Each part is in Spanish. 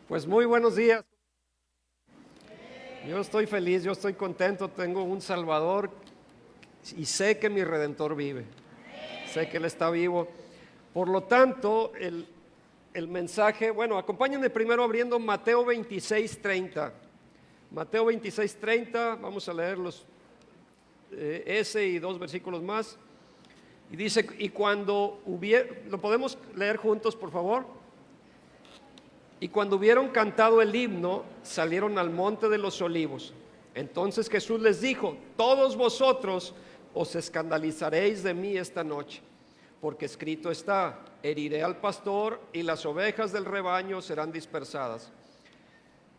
Pues muy buenos días. Yo estoy feliz, yo estoy contento, tengo un Salvador y sé que mi Redentor vive. Sé que Él está vivo. Por lo tanto, el mensaje, bueno, acompáñenme primero abriendo Mateo 26:30. Mateo 26:30, vamos a leer ese y dos versículos más. Y dice, y cuando ¿lo podemos leer juntos, por favor? Y cuando hubieron cantado el himno, salieron al monte de los olivos. Entonces Jesús les dijo: todos vosotros os escandalizaréis de mí esta noche, porque escrito está: heriré al pastor y las ovejas del rebaño serán dispersadas.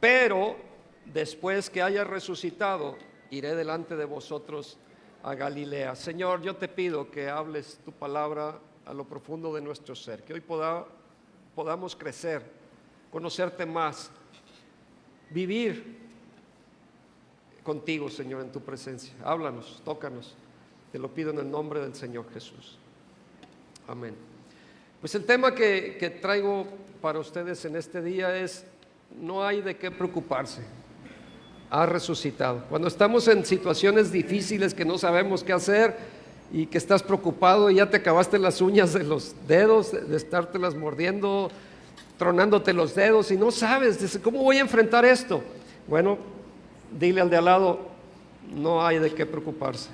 Pero después que haya resucitado, iré delante de vosotros a Galilea. Señor, yo te pido que hables tu palabra a lo profundo de nuestro ser, que hoy podamos crecer, conocerte más, vivir contigo, Señor, en tu presencia. Háblanos, tócanos, te lo pido en el nombre del Señor Jesús. Amén. Pues el tema que traigo para ustedes en este día es: no hay de qué preocuparse, ha resucitado. Cuando estamos en situaciones difíciles que no sabemos qué hacer y que estás preocupado y ya te acabaste las uñas de los dedos de estártelas mordiendo, tronándote los dedos y no sabes, dice, ¿cómo voy a enfrentar esto? Bueno, dile al de al lado: no hay de qué preocuparse,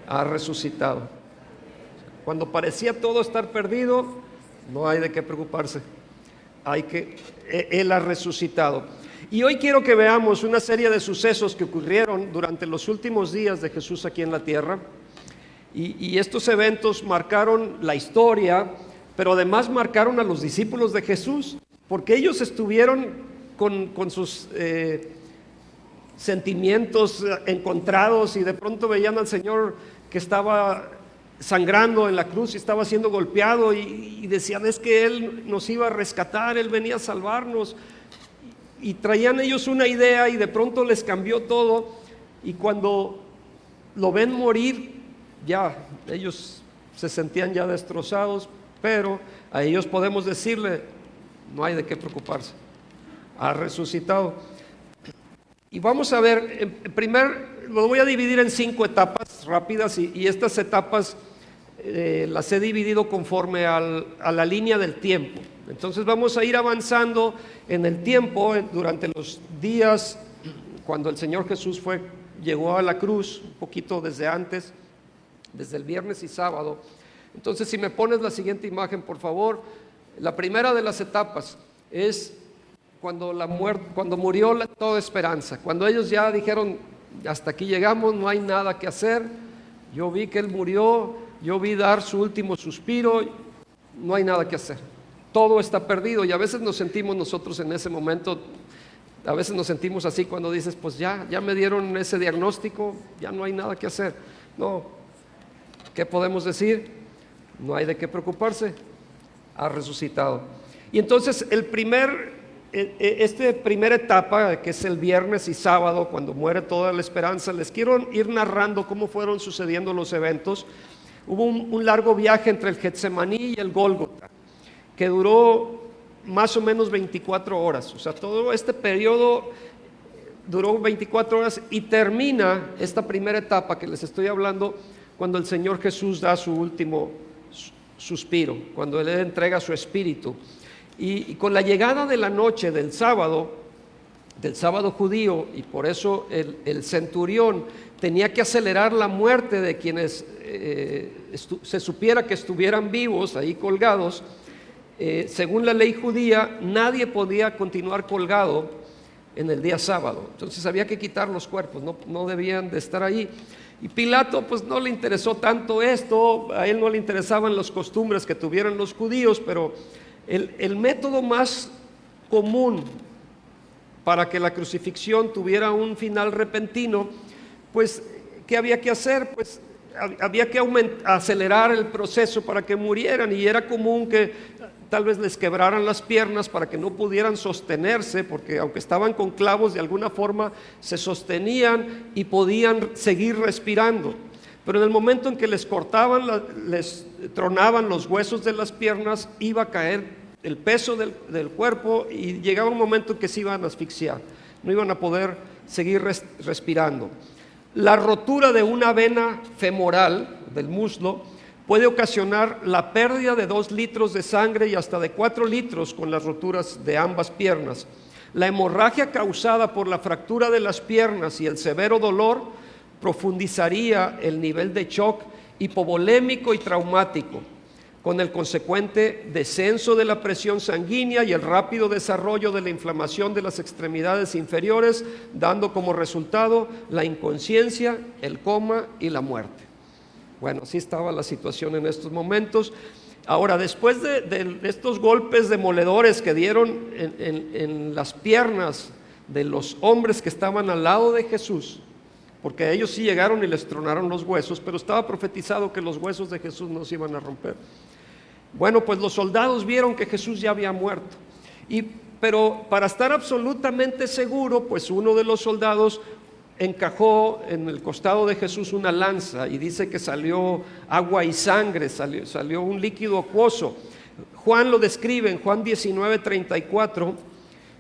ha resucitado. Cuando parecía todo estar perdido, no hay de qué preocuparse, Él ha resucitado. Y hoy quiero que veamos una serie de sucesos que ocurrieron durante los últimos días de Jesús aquí en la tierra. Y estos eventos marcaron la historia, pero además marcaron a los discípulos de Jesús, porque ellos estuvieron con sus sentimientos encontrados, y de pronto veían al Señor que estaba sangrando en la cruz y estaba siendo golpeado, y decían: es que Él nos iba a rescatar, Él venía a salvarnos. Y traían ellos una idea y de pronto les cambió todo, y cuando lo ven morir, ya ellos se sentían ya destrozados. Pero a ellos podemos decirle: no hay de qué preocuparse, ha resucitado. Y vamos a ver, lo voy a dividir en 5 etapas rápidas, y estas etapas las he dividido conforme a la línea del tiempo. Entonces vamos a ir avanzando en el tiempo durante los días cuando el Señor Jesús llegó a la cruz, un poquito desde antes, desde el viernes y sábado. Entonces, si me pones la siguiente imagen, por favor. La primera de las etapas es cuando murió toda esperanza, cuando ellos ya dijeron: hasta aquí llegamos, no hay nada que hacer. Yo vi que Él murió, yo vi dar su último suspiro, no hay nada que hacer, todo está perdido. Y a veces nos sentimos nosotros en ese momento, a veces nos sentimos así cuando dices: pues ya me dieron ese diagnóstico, ya no hay nada que hacer. No, ¿qué podemos decir? No hay de qué preocuparse, ha resucitado. Y entonces esta primera etapa, que es el viernes y sábado, cuando muere toda la esperanza, les quiero ir narrando cómo fueron sucediendo los eventos. Hubo un largo viaje entre el Getsemaní y el Gólgota, que duró más o menos 24 horas. O sea, todo este periodo duró 24 horas y termina esta primera etapa que les estoy hablando cuando el Señor Jesús da su último suspiro, cuando Él entrega su espíritu. Y con la llegada de la noche del sábado judío, y por eso el centurión tenía que acelerar la muerte de quienes se supiera que estuvieran vivos ahí colgados. Según la ley judía, nadie podía continuar colgado en el día sábado. Entonces había que quitar los cuerpos, no debían de estar ahí. Y Pilato pues no le interesó tanto esto, a él no le interesaban las costumbres que tuvieran los judíos, pero el método más común para que la crucifixión tuviera un final repentino, pues ¿qué había que hacer? Pues había que acelerar el proceso para que murieran, y era común que tal vez les quebraran las piernas para que no pudieran sostenerse, porque aunque estaban con clavos, de alguna forma se sostenían y podían seguir respirando. Pero en el momento en que les cortaban, les tronaban los huesos de las piernas, iba a caer el peso del cuerpo, y llegaba un momento en que se iban a asfixiar, no iban a poder seguir respirando. La rotura de una vena femoral del muslo puede ocasionar la pérdida de 2 litros de sangre y hasta de 4 litros con las roturas de ambas piernas. La hemorragia causada por la fractura de las piernas y el severo dolor profundizaría el nivel de shock hipovolémico y traumático, con el consecuente descenso de la presión sanguínea y el rápido desarrollo de la inflamación de las extremidades inferiores, dando como resultado la inconsciencia, el coma y la muerte. Bueno, así estaba la situación en estos momentos. Ahora, después de estos golpes demoledores que dieron en las piernas de los hombres que estaban al lado de Jesús, porque ellos sí llegaron y les tronaron los huesos, pero estaba profetizado que los huesos de Jesús no se iban a romper. Bueno, pues los soldados vieron que Jesús ya había muerto, pero para estar absolutamente seguro, pues uno de los soldados encajó en el costado de Jesús una lanza, y dice que salió agua y sangre, salió un líquido acuoso. Juan lo describe en Juan 19:34,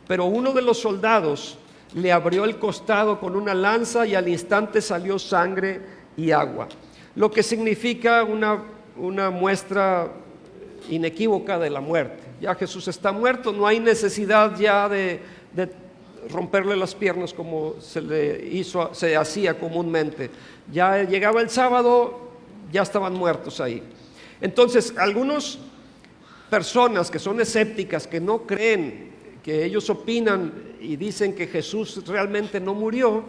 pero uno de los soldados le abrió el costado con una lanza y al instante salió sangre y agua, lo que significa una muestra inequívoca de la muerte. Ya Jesús está muerto, no hay necesidad ya de romperle las piernas como se hacía comúnmente. Ya llegaba el sábado, ya estaban muertos ahí. Entonces, algunas personas que son escépticas, que no creen, que ellos opinan y dicen que Jesús realmente no murió,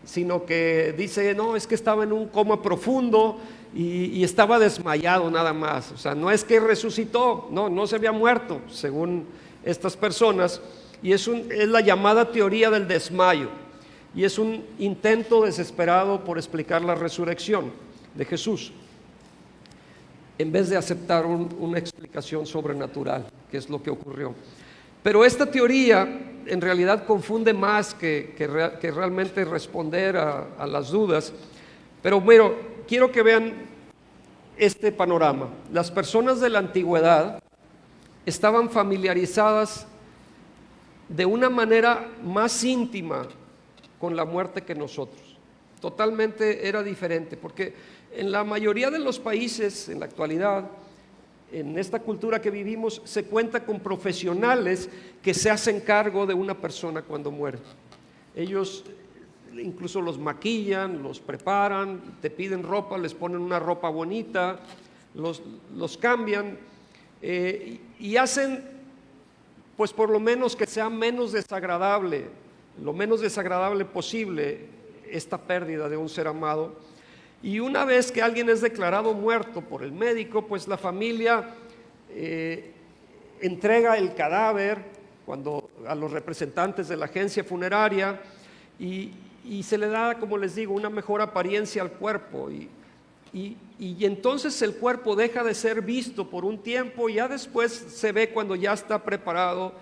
sino que dice, no, es que estaba en un coma profundo y estaba desmayado nada más. O sea, no es que resucitó, no se había muerto, según estas personas. Y es la llamada teoría del desmayo, y es un intento desesperado por explicar la resurrección de Jesús, en vez de aceptar una explicación sobrenatural, que es lo que ocurrió. Pero esta teoría en realidad confunde más que realmente responder a las dudas. Pero bueno, quiero que vean este panorama. Las personas de la antigüedad estaban familiarizadas de una manera más íntima con la muerte que nosotros. Totalmente era diferente, porque en la mayoría de los países en la actualidad, en esta cultura que vivimos, se cuenta con profesionales que se hacen cargo de una persona cuando muere. Ellos incluso los maquillan, los preparan, te piden ropa, les ponen una ropa bonita, los cambian y hacen, pues por lo menos que sea menos desagradable, lo menos desagradable posible esta pérdida de un ser amado. Y una vez que alguien es declarado muerto por el médico, pues la familia entrega el cadáver a los representantes de la agencia funeraria y se le da, como les digo, una mejor apariencia al cuerpo. Y entonces el cuerpo deja de ser visto por un tiempo y ya después se ve cuando ya está preparado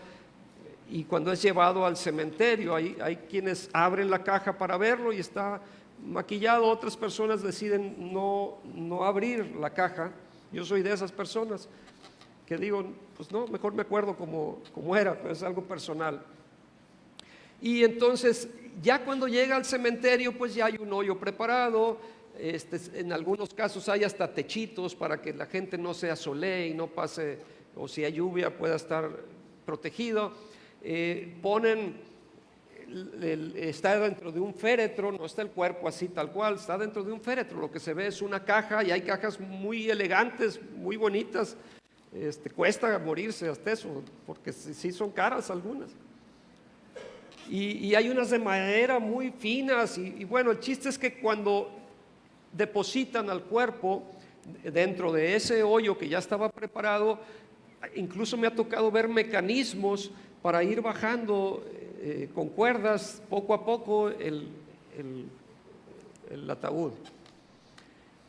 y cuando es llevado al cementerio. Hay quienes abren la caja para verlo y está maquillado, otras personas deciden no abrir la caja. Yo soy de esas personas que digo, pues no, mejor me acuerdo como era, pero es algo personal. Y entonces ya cuando llega al cementerio, pues ya hay un hoyo preparado. En algunos casos hay hasta techitos para que la gente no se asolee y no pase, o si hay lluvia pueda estar protegido. Está dentro de un féretro, no está el cuerpo así tal cual, está dentro de un féretro. Lo que se ve es una caja, y hay cajas muy elegantes, muy bonitas. Cuesta morirse hasta eso, porque sí son caras algunas. Y hay unas de madera muy finas y bueno, el chiste es que cuando depositan al cuerpo dentro de ese hoyo que ya estaba preparado, incluso me ha tocado ver mecanismos para ir bajando con cuerdas poco a poco el ataúd.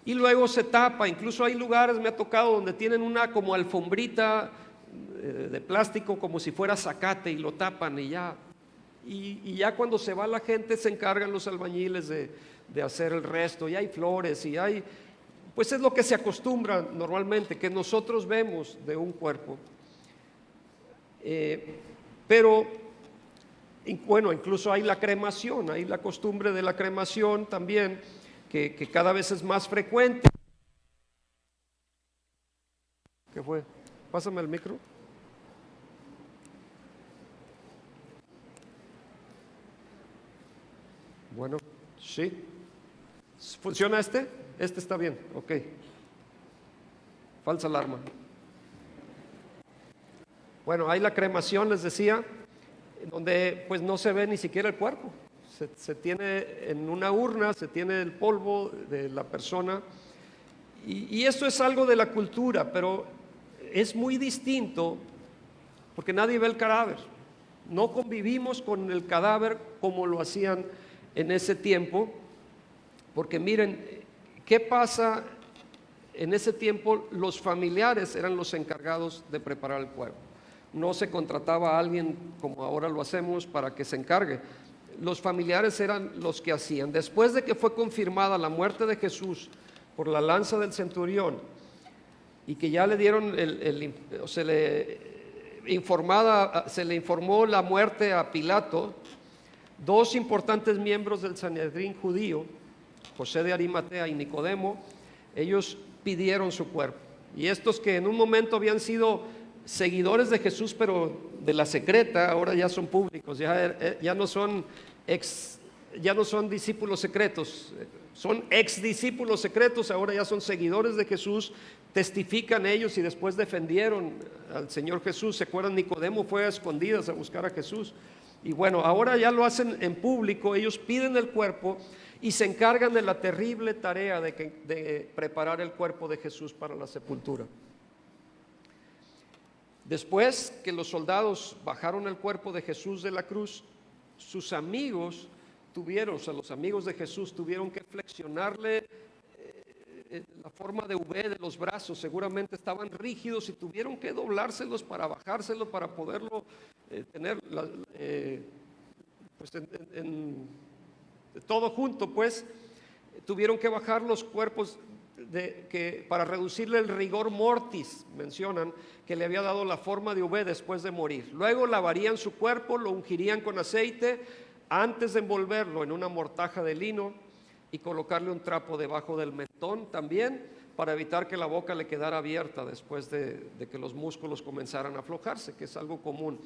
Y luego se tapa. Incluso hay lugares, me ha tocado, donde tienen una como alfombrita de plástico como si fuera zacate y lo tapan y ya. Y ya cuando se va la gente se encargan los albañiles de hacer el resto, y hay flores y hay, pues es lo que se acostumbra normalmente, que nosotros vemos de un cuerpo. Pero bueno, incluso hay la cremación, hay la costumbre de la cremación también, que cada vez es más frecuente. ¿Qué fue? Pásame el micro. Bueno, sí. ¿Funciona este? Este está bien, ok. Falsa alarma. Bueno, hay la cremación, les decía, donde pues no se ve ni siquiera el cuerpo. Se tiene en una urna, se tiene el polvo de la persona. Y esto es algo de la cultura, pero es muy distinto porque nadie ve el cadáver. No convivimos con el cadáver como lo hacían en ese tiempo, porque miren, ¿qué pasa? En ese tiempo los familiares eran los encargados de preparar el cuerpo. No se contrataba a alguien como ahora lo hacemos para que se encargue. Los familiares eran los que hacían. Después de que fue confirmada la muerte de Jesús por la lanza del centurión y que ya le dieron se le informó la muerte a Pilato, dos importantes miembros del Sanedrín judío, José de Arimatea y Nicodemo, ellos pidieron su cuerpo. Y estos que en un momento habían sido seguidores de Jesús, pero de la secreta, ahora ya son públicos, ya no son discípulos secretos, son ex discípulos secretos, ahora ya son seguidores de Jesús, testifican ellos y después defendieron al Señor Jesús. ¿Se acuerdan? Nicodemo fue a escondidas a buscar a Jesús. Y bueno, ahora ya lo hacen en público, ellos piden el cuerpo y se encargan de la terrible tarea de preparar el cuerpo de Jesús para la sepultura. Después que los soldados bajaron el cuerpo de Jesús de la cruz, sus amigos los amigos de Jesús tuvieron que flexionarle la forma de V de los brazos, seguramente estaban rígidos y tuvieron que doblárselos para bajárselo, para poderlo tener pues todo junto, pues tuvieron que bajar los cuerpos para reducirle el rigor mortis, mencionan, que le había dado la forma de V después de morir. Luego lavarían su cuerpo, lo ungirían con aceite antes de envolverlo en una mortaja de lino y colocarle un trapo debajo del mentón también, para evitar que la boca le quedara abierta después de que los músculos comenzaran a aflojarse, que es algo común.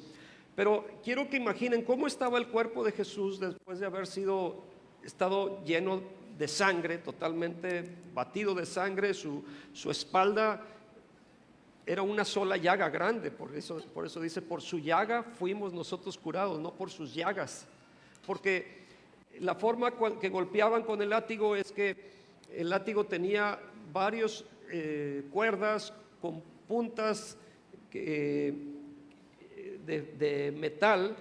Pero quiero que imaginen cómo estaba el cuerpo de Jesús después de haber estado lleno de sangre, totalmente batido de sangre. Su espalda era una sola llaga grande, por eso dice, por su llaga fuimos nosotros curados, no por sus llagas, porque la forma que golpeaban con el látigo es que el látigo tenía varios cuerdas con puntas de metal,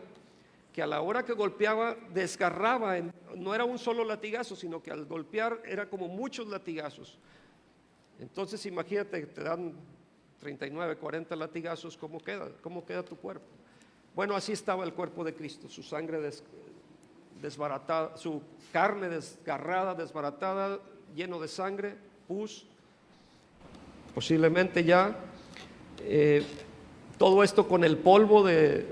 que a la hora que golpeaba desgarraba, no era un solo latigazo, sino que al golpear era como muchos latigazos. Entonces imagínate, te dan 39, 40 latigazos, ¿cómo queda tu cuerpo? Bueno, así estaba el cuerpo de Cristo, su sangre desbaratada, su carne desgarrada, desbaratada, lleno de sangre, pus, posiblemente ya, todo esto con el polvo de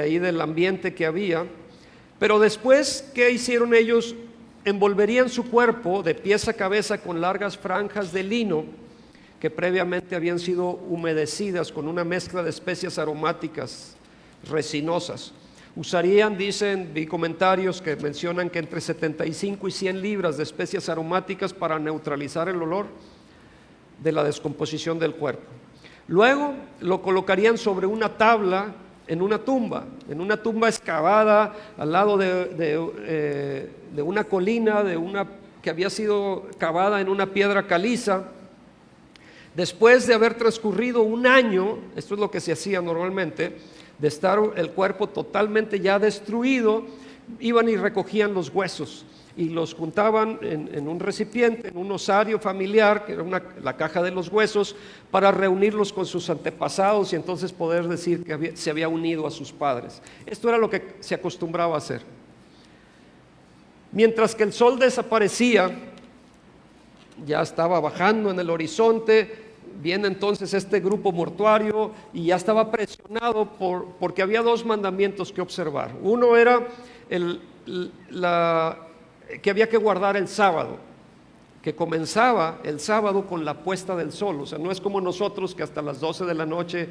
ahí del ambiente que había. Pero después, ¿qué hicieron ellos? Envolverían su cuerpo de pies a cabeza con largas franjas de lino que previamente habían sido humedecidas con una mezcla de especias aromáticas resinosas. Usarían, dicen, vi comentarios que mencionan que entre 75 y 100 libras de especias aromáticas para neutralizar el olor de la descomposición del cuerpo. Luego lo colocarían sobre una tabla en una tumba excavada al lado de una colina, que había sido cavada en una piedra caliza. Después de haber transcurrido un año, esto es lo que se hacía normalmente, de estar el cuerpo totalmente ya destruido, iban y recogían los huesos y los juntaban en un recipiente, en un osario familiar, que era la caja de los huesos, para reunirlos con sus antepasados y entonces poder decir que se había unido a sus padres. Esto era lo que se acostumbraba a hacer. Mientras que el sol desaparecía, ya estaba bajando en el horizonte, viene entonces este grupo mortuario y ya estaba presionado porque había dos mandamientos que observar. Uno era que había que guardar el sábado, que comenzaba el sábado con la puesta del sol. O sea, no es como nosotros que hasta las 12 de la noche,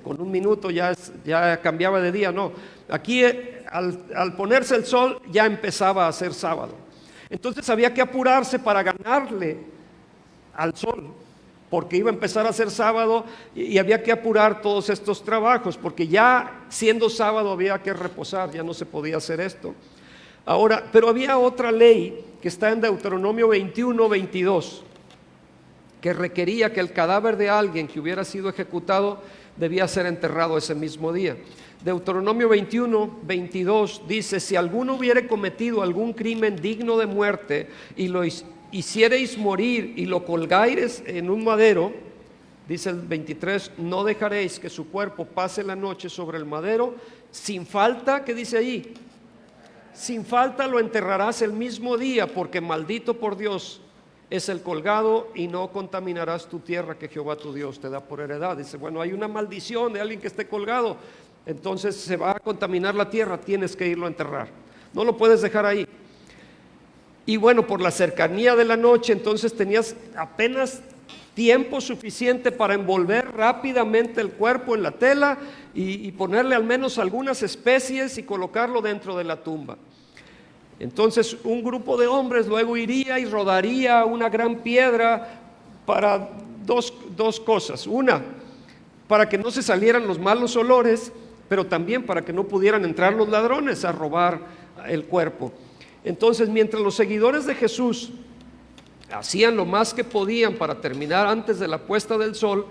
con un minuto ya cambiaba de día. No, aquí al ponerse el sol ya empezaba a ser sábado. Entonces había que apurarse para ganarle al sol, porque iba a empezar a ser sábado y había que apurar todos estos trabajos, porque ya siendo sábado había que reposar, ya no se podía hacer esto. Ahora, pero había otra ley que está en Deuteronomio 21, 22, que requería que el cadáver de alguien que hubiera sido ejecutado debía ser enterrado ese mismo día. Deuteronomio 21, 22 dice: si alguno hubiere cometido algún crimen digno de muerte y lo hiciereis morir y lo colgareis en un madero, dice el 23, no dejaréis que su cuerpo pase la noche sobre el madero, sin falta, ¿qué dice ahí? Sin falta lo enterrarás el mismo día, porque maldito por Dios es el colgado, y no contaminarás tu tierra que Jehová tu Dios te da por heredad. Dice, bueno, hay una maldición de alguien que esté colgado, entonces se va a contaminar la tierra, tienes que irlo a enterrar, no lo puedes dejar ahí. Y bueno, por la cercanía de la noche, entonces tenías apenas tiempo suficiente para envolver rápidamente el cuerpo en la tela y ponerle al menos algunas especies y colocarlo dentro de la tumba. Entonces un grupo de hombres luego iría y rodaría una gran piedra para dos cosas. Una, para que no se salieran los malos olores, pero también para que no pudieran entrar los ladrones a robar el cuerpo. Entonces, mientras los seguidores de Jesús hacían lo más que podían para terminar antes de la puesta del sol,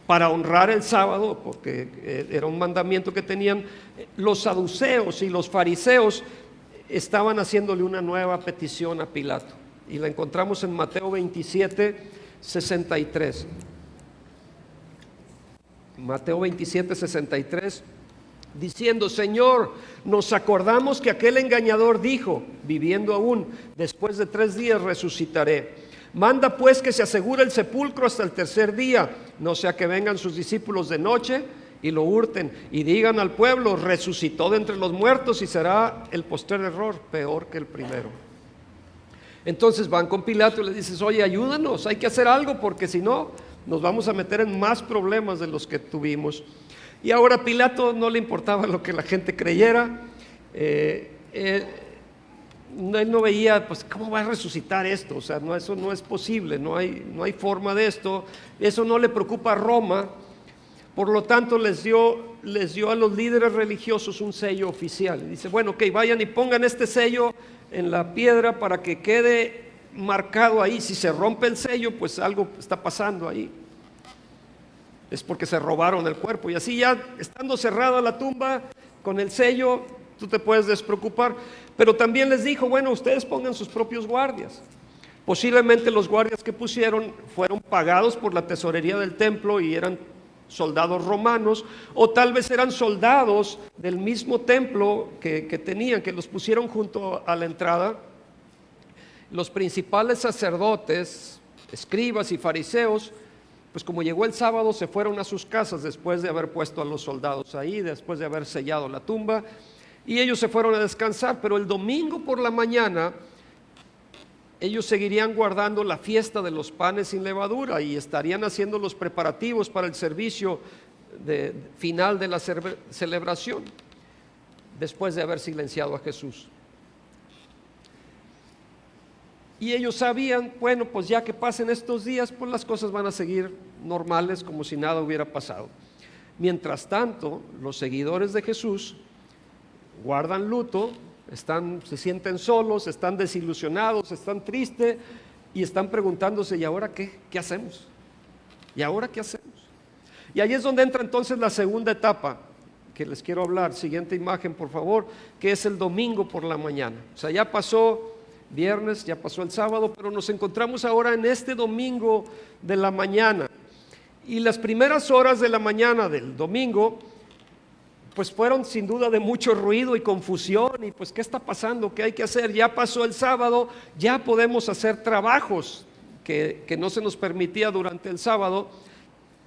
para honrar el sábado, porque era un mandamiento que tenían, los saduceos y los fariseos estaban haciéndole una nueva petición a Pilato, y la encontramos en Mateo 27, 63. Mateo 27, 63, diciendo: Señor, nos acordamos que aquel engañador dijo, viviendo aún, después de 3 días resucitaré. Manda pues que se asegure el sepulcro hasta el tercer día, no sea que vengan sus discípulos de noche y lo hurten y digan al pueblo: resucitó de entre los muertos, y será el postrer error peor que el primero. Entonces van con Pilato y le dices: oye, ayúdanos, hay que hacer algo, porque si no nos vamos a meter en más problemas de los que tuvimos. Y ahora a Pilato no le importaba lo que la gente creyera. Él no veía, pues, ¿cómo va a resucitar esto? O sea, no, eso no es posible, no hay forma de esto. Eso no le preocupa a Roma. Por lo tanto, les dio a los líderes religiosos un sello oficial. Y dice, bueno, ok, vayan y pongan este sello en la piedra para que quede marcado ahí. Si se rompe el sello, pues algo está pasando ahí. Es porque se robaron el cuerpo. Y así, ya estando cerrada la tumba con el sello, tú te puedes despreocupar. Pero también les dijo, bueno, ustedes pongan sus propios guardias. Posiblemente los guardias que pusieron fueron pagados por la tesorería del templo y eran soldados romanos, o tal vez eran soldados del mismo templo que tenían, que los pusieron junto a la entrada. Los principales sacerdotes, escribas y fariseos, pues como llegó el sábado, se fueron a sus casas después de haber puesto a los soldados ahí, después de haber sellado la tumba, y ellos se fueron a descansar. Pero el domingo por la mañana ellos seguirían guardando la fiesta de los panes sin levadura y estarían haciendo los preparativos para el servicio final de la celebración, después de haber silenciado a Jesús. Y ellos sabían, bueno, pues ya que pasen estos días, pues las cosas van a seguir normales, como si nada hubiera pasado. Mientras tanto, los seguidores de Jesús guardan luto, se sienten solos, están desilusionados, están tristes y están preguntándose, ¿y ahora qué hacemos? ¿Y ahora qué hacemos? Y ahí es donde entra entonces la segunda etapa que les quiero hablar. Siguiente imagen, por favor, que es el domingo por la mañana. O sea, ya pasó viernes, ya pasó el sábado, pero nos encontramos ahora en este domingo de la mañana. Y las primeras horas de la mañana del domingo, pues fueron sin duda de mucho ruido y confusión, y pues ¿qué está pasando? ¿Qué hay que hacer? Ya pasó el sábado, ya podemos hacer trabajos que no se nos permitía durante el sábado.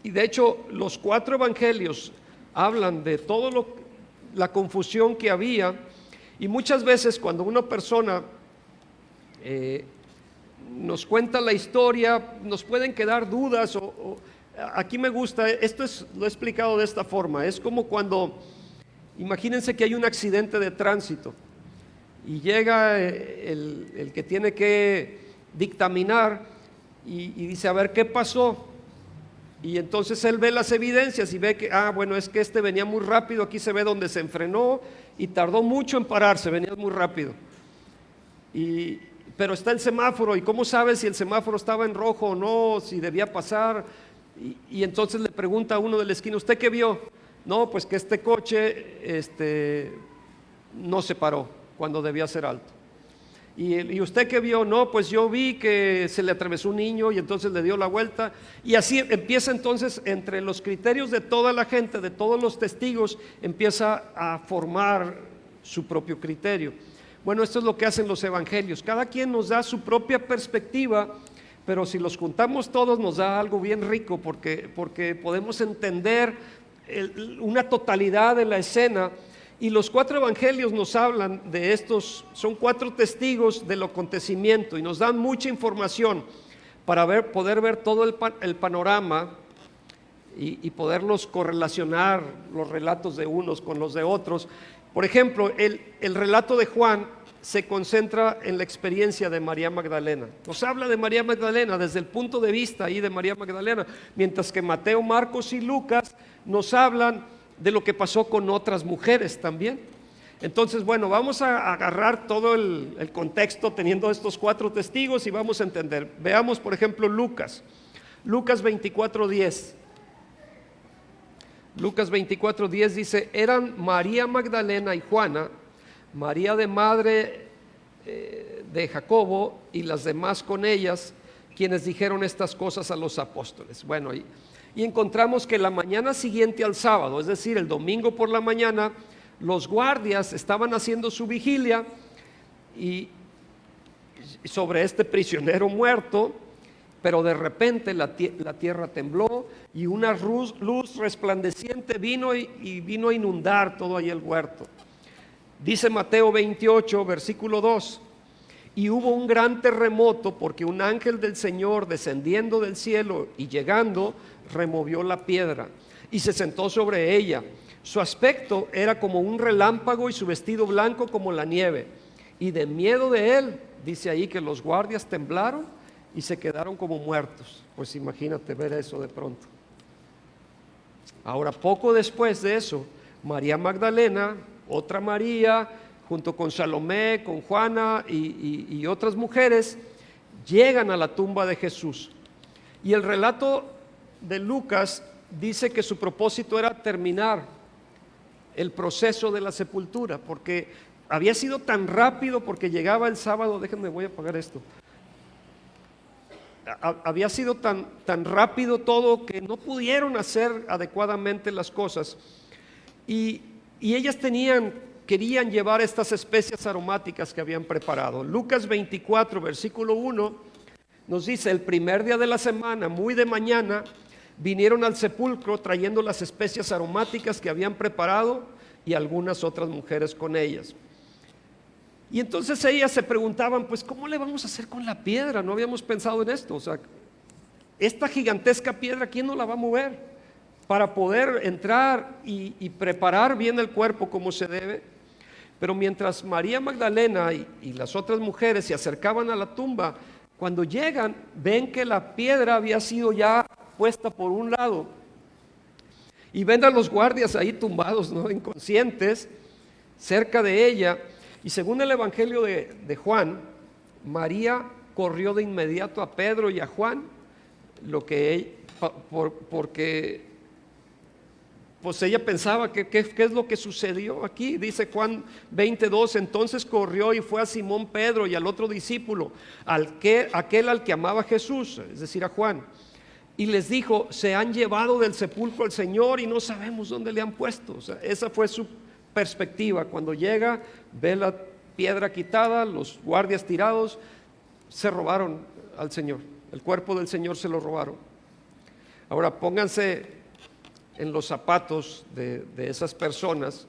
Y de hecho los 4 evangelios hablan de toda la confusión que había. Y muchas veces cuando una persona nos cuenta la historia, nos pueden quedar dudas. Aquí me gusta, lo he explicado de esta forma. Es como cuando, imagínense que hay un accidente de tránsito y llega el que tiene que dictaminar y dice, a ver, ¿qué pasó? Y entonces él ve las evidencias y ve que, bueno, es que este venía muy rápido, aquí se ve donde se enfrenó y tardó mucho en pararse, venía muy rápido. Pero está el semáforo, ¿y cómo sabe si el semáforo estaba en rojo o no, si debía pasar? Y entonces le pregunta a uno de la esquina, ¿usted qué vio? No, pues que este coche no se paró cuando debía ser alto. ¿Y usted qué vio? No, pues yo vi que se le atravesó un niño y entonces le dio la vuelta. Y así empieza entonces, entre los criterios de toda la gente, de todos los testigos, empieza a formar su propio criterio. Bueno, esto es lo que hacen los evangelios. Cada quien nos da su propia perspectiva, pero si los juntamos todos nos da algo bien rico, porque podemos entender una totalidad de la escena. Y los 4 evangelios nos hablan de estos, son 4 testigos del acontecimiento y nos dan mucha información para poder ver todo el panorama y poderlos correlacionar, los relatos de unos con los de otros. Por ejemplo, el relato de Juan se concentra en la experiencia de María Magdalena. Nos habla de María Magdalena desde el punto de vista ahí de María Magdalena, mientras que Mateo, Marcos y Lucas nos hablan de lo que pasó con otras mujeres también. Entonces, bueno, vamos a agarrar todo el contexto teniendo estos 4 testigos y vamos a entender. Veamos, por ejemplo, Lucas 24:10. Lucas 24:10 dice, eran María Magdalena y Juana, María de madre de Jacobo y las demás con ellas, quienes dijeron estas cosas a los apóstoles. Bueno, y encontramos que la mañana siguiente al sábado, es decir, el domingo por la mañana, los guardias estaban haciendo su vigilia y sobre este prisionero muerto, pero de repente la tierra tembló y una luz resplandeciente vino y vino a inundar todo ahí el huerto. Dice Mateo 28, versículo 2, y hubo un gran terremoto porque un ángel del Señor descendiendo del cielo y llegando removió la piedra y se sentó sobre ella. Su aspecto era como un relámpago y su vestido blanco como la nieve. Y de miedo de él, dice ahí que los guardias temblaron y se quedaron como muertos. Pues imagínate ver eso de pronto. Ahora, poco después de eso, María Magdalena, otra María, junto con Salomé, con Juana y otras mujeres, llegan a la tumba de Jesús. Y el relato de Lucas dice que su propósito era terminar el proceso de la sepultura, porque había sido tan rápido, porque llegaba el sábado, déjenme, voy a apagar esto. Había sido tan rápido todo que no pudieron hacer adecuadamente las cosas. Y ellas querían llevar estas especias aromáticas que habían preparado. Lucas 24, versículo 1, nos dice, el primer día de la semana, muy de mañana, vinieron al sepulcro trayendo las especias aromáticas que habían preparado y algunas otras mujeres con ellas. Y entonces ellas se preguntaban, pues ¿cómo le vamos a hacer con la piedra? No habíamos pensado en esto. O sea, esta gigantesca piedra, ¿quién nos la va a mover para poder entrar y preparar bien el cuerpo como se debe? Pero mientras María Magdalena y las otras mujeres se acercaban a la tumba, cuando llegan ven que la piedra había sido ya puesta por un lado y ven a los guardias ahí tumbados, ¿no?, inconscientes cerca de ella. Y según el Evangelio de Juan, María corrió de inmediato a Pedro y a Juan, porque pues ella pensaba que qué es lo que sucedió aquí. Dice Juan 22, entonces corrió y fue a Simón Pedro y al otro discípulo, aquel al que amaba Jesús, es decir, a Juan, y les dijo, se han llevado del sepulcro al Señor y no sabemos dónde le han puesto. O sea, esa fue su perspectiva. Cuando llega, ve la piedra quitada, los guardias tirados, se robaron al Señor. El cuerpo del Señor se lo robaron. Ahora pónganse en los zapatos de esas personas.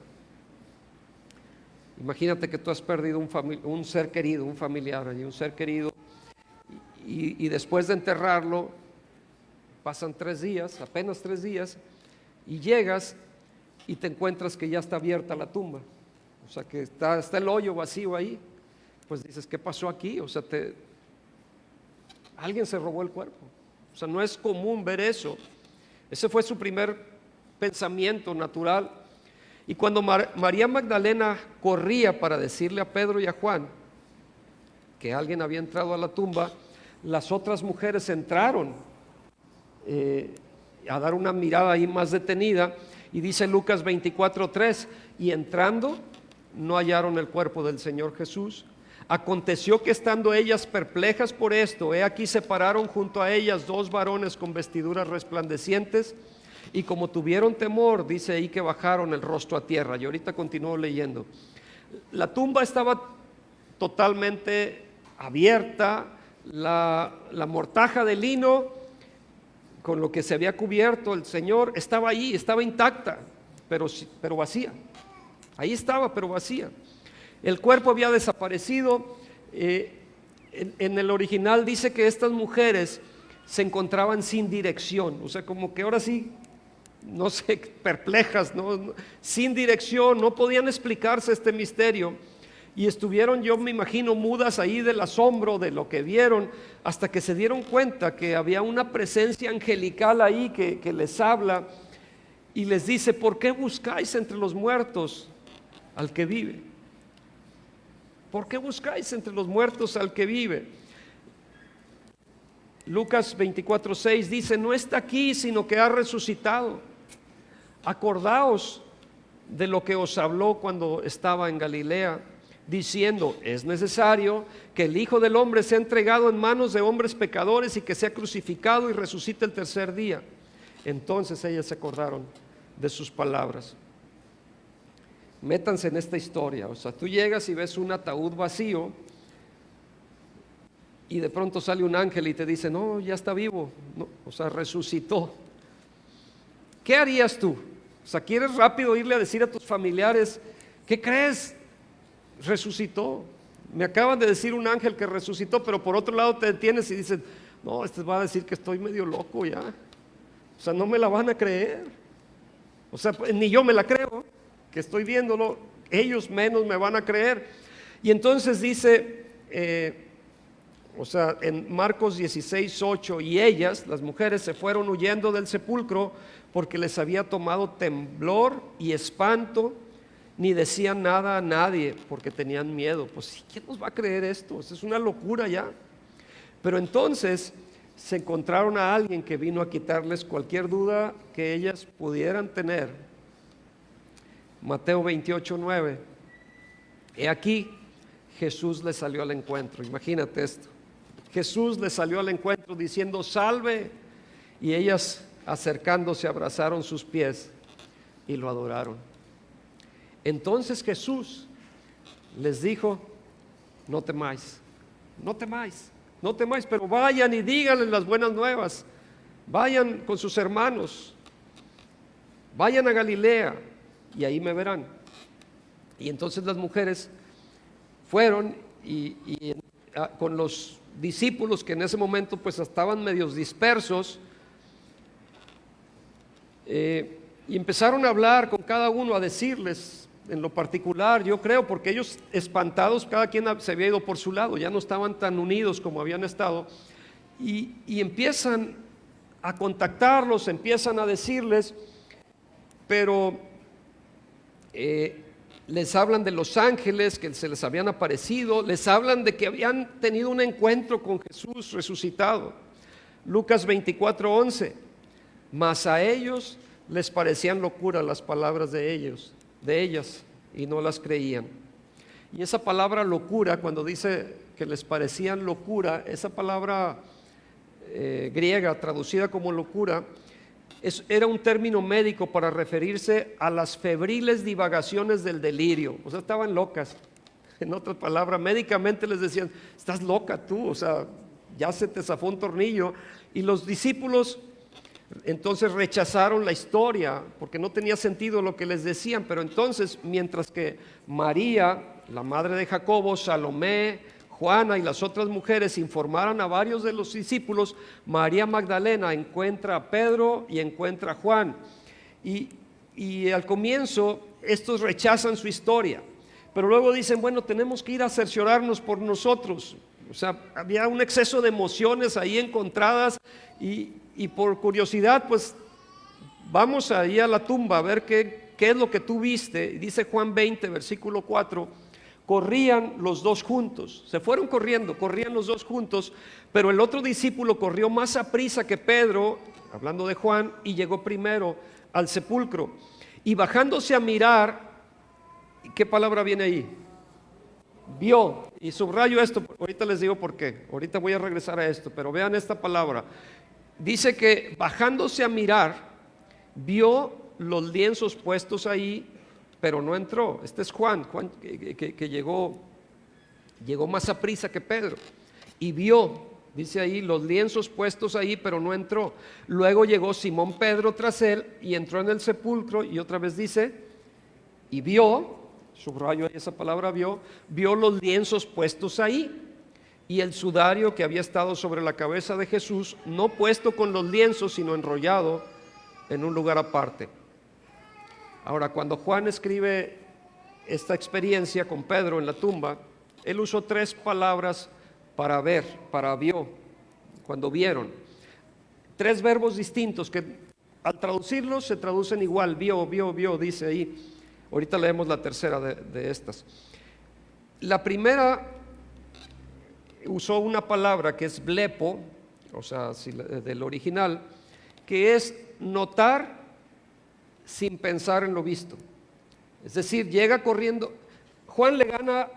Imagínate que tú has perdido un ser querido, un familiar, un ser querido, y después de enterrarlo, pasan 3 días, apenas 3 días, y llegas y te encuentras que ya está abierta la tumba. O sea, que está el hoyo vacío ahí. Pues dices, ¿qué pasó aquí? O sea, alguien se robó el cuerpo. O sea, no es común ver eso. Ese fue su primer pensamiento natural. Y cuando María Magdalena corría para decirle a Pedro y a Juan que alguien había entrado a la tumba, las otras mujeres entraron a dar una mirada ahí más detenida, y dice Lucas 24:3, y entrando no hallaron el cuerpo del Señor Jesús. Aconteció que estando ellas perplejas por esto, he aquí se pararon junto a ellas 2 varones con vestiduras resplandecientes, y como tuvieron temor, dice ahí que bajaron el rostro a tierra. Y ahorita continúo leyendo. La tumba estaba totalmente abierta, la mortaja de lino con lo que se había cubierto el Señor estaba ahí, estaba intacta, pero vacía. Ahí estaba, pero vacía. El cuerpo había desaparecido. En el original dice que estas mujeres se encontraban sin dirección, o sea, como que ahora sí, no sé, perplejas, ¿no? Sin dirección, no podían explicarse este misterio, y estuvieron, yo me imagino, mudas ahí del asombro de lo que vieron, hasta que se dieron cuenta que había una presencia angelical ahí que les habla y les dice: ¿por qué buscáis entre los muertos al que vive? ¿Por qué buscáis entre los muertos al que vive? Lucas 24:6 dice: no está aquí, sino que ha resucitado. Acordaos de lo que os habló cuando estaba en Galilea, diciendo: es necesario que el Hijo del Hombre sea entregado en manos de hombres pecadores y que sea crucificado y resucite el tercer día. Entonces ellas se acordaron de sus palabras. Métanse en esta historia. O sea, tú llegas y ves un ataúd vacío y de pronto sale un ángel y te dice: no, ya está vivo, no, o sea, resucitó. ¿Qué harías tú? O sea, ¿quieres rápido irle a decir a tus familiares: ¿qué crees? Resucitó. Me acaban de decir un ángel que resucitó, pero por otro lado te detienes y dices: no, este va a decir que estoy medio loco ya. O sea, no me la van a creer. O sea, ni yo me la creo, que estoy viéndolo, ellos menos me van a creer. Y entonces dice, o sea, en Marcos 16:8, y ellas, las mujeres, se fueron huyendo del sepulcro porque les había tomado temblor y espanto, ni decían nada a nadie porque tenían miedo. Pues ¿quién nos va a creer esto? Es una locura ya. Pero entonces se encontraron a alguien que vino a quitarles cualquier duda que ellas pudieran tener. Mateo 28:9. He aquí, Jesús les salió al encuentro. Imagínate esto. Jesús les salió al encuentro diciendo: salve. Y ellas, acercándose, abrazaron sus pies y lo adoraron. Entonces Jesús les dijo: no temáis, no temáis, no temáis, pero vayan y díganles las buenas nuevas. Vayan con sus hermanos, vayan a Galilea y ahí me verán. Y entonces las mujeres fueron con los discípulos, que en ese momento pues estaban medios dispersos, y empezaron a hablar con cada uno, a decirles en lo particular, yo creo, porque ellos espantados, cada quien se había ido por su lado, ya no estaban tan unidos como habían estado, y empiezan a contactarlos, empiezan a decirles, pero les hablan de los ángeles que se les habían aparecido, les hablan de que habían tenido un encuentro con Jesús resucitado. Lucas 24:11, mas a ellos les parecían locura las palabras de ellas, y no las creían. Y esa palabra locura, cuando dice que les parecían locura, esa palabra griega traducida como locura, era un término médico para referirse a las febriles divagaciones del delirio. O sea, estaban locas. En otras palabras, médicamente les decían: estás loca tú, o sea, ya se te zafó un tornillo. Y los discípulos entonces rechazaron la historia porque no tenía sentido lo que les decían. Pero entonces, mientras que María, la madre de Jacobo, Salomé, Juana y las otras mujeres informaron a varios de los discípulos, María Magdalena encuentra a Pedro y encuentra a Juan. Y al comienzo estos rechazan su historia, pero luego dicen, bueno, tenemos que ir a cerciorarnos por nosotros. O sea, había un exceso de emociones ahí encontradas y por curiosidad, pues vamos ahí a la tumba a ver qué es lo que tú viste. Y dice Juan 20, versículo 4, corrían los dos juntos, se fueron corriendo, corrían los dos juntos, pero el otro discípulo corrió más aprisa que Pedro, hablando de Juan, y llegó primero al sepulcro. Y bajándose a mirar, ¿qué palabra viene ahí? Vio, y subrayo esto, ahorita les digo por qué, ahorita voy a regresar a esto, pero vean esta palabra. Dice que bajándose a mirar, vio los lienzos puestos ahí, pero no entró. Este es Juan que llegó más aprisa que Pedro, y vio, dice ahí, los lienzos puestos ahí, pero no entró. Luego llegó Simón Pedro tras él y entró en el sepulcro, y otra vez dice, y vio, subrayo ahí esa palabra, vio los lienzos puestos ahí, y el sudario que había estado sobre la cabeza de Jesús, no puesto con los lienzos, sino enrollado en un lugar aparte. Ahora, cuando Juan escribe esta experiencia con Pedro en la tumba, él usó tres palabras para ver, para vio, cuando vieron. Tres verbos distintos que al traducirlos se traducen igual, vio, dice ahí. Ahorita leemos la tercera de estas. La primera usó una palabra que es blepo, o sea, del original, que es notar sin pensar en lo visto. Es decir, llega corriendo. Juan le gana,